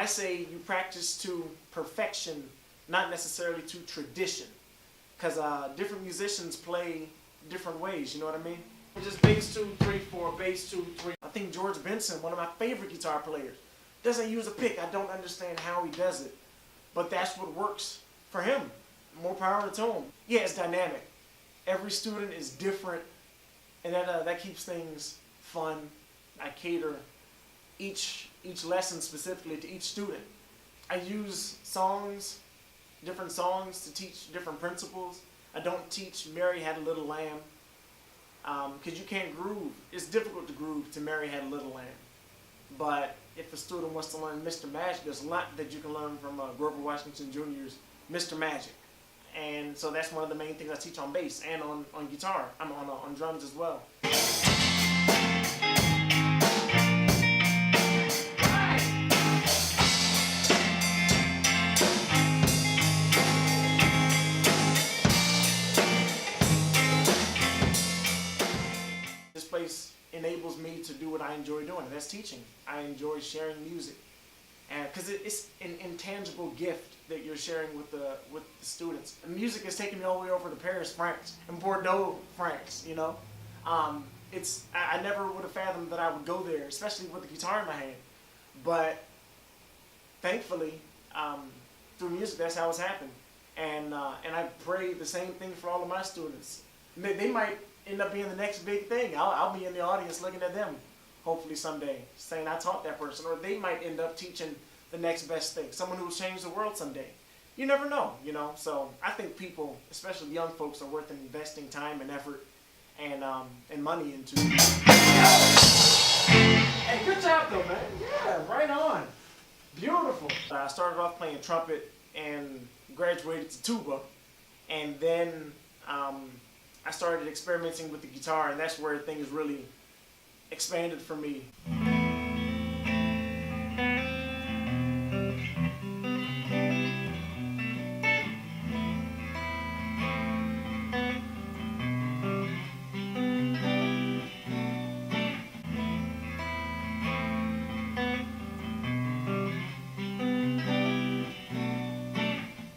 I say you practice to perfection, not necessarily to tradition. Because different musicians play different ways, you know what I mean? Just bass 2, 3, 4, bass 2, 3. I think George Benson, one of my favorite guitar players, doesn't use a pick. I don't understand how he does it, but that's what works for him. More power to him. Yeah, it's dynamic. Every student is different, and that keeps things fun. I cater each lesson specifically to each student. I use different songs to teach different principles. I don't teach Mary Had a Little Lamb, because you can't groove. It's difficult to groove to Mary Had a Little Lamb. But if a student wants to learn Mr. Magic, there's a lot that you can learn from Grover Washington Jr.'s Mr. Magic. And so that's one of the main things I teach on bass and on guitar. I'm on drums as well. This place enables me to do what I enjoy doing, and that's teaching. I enjoy sharing music, and because it's an intangible gift that you're sharing with the students. And music has taken me all the way over to Paris, France, and Bordeaux, France. You know, I never would have fathomed that I would go there, especially with the guitar in my hand. But thankfully, through music, that's how it's happened. And I pray the same thing for all of my students. They might end up being the next big thing. I'll be in the audience looking at them, hopefully someday, saying I taught that person. Or they might end up teaching the next best thing, someone who will change the world someday. You never know, you know. So I think people, especially young folks, are worth investing time and effort and money into. Hey, good job though, man. Yeah, right on. Beautiful. I started off playing trumpet and graduated to tuba, and then I started experimenting with the guitar, and that's where things really expanded for me.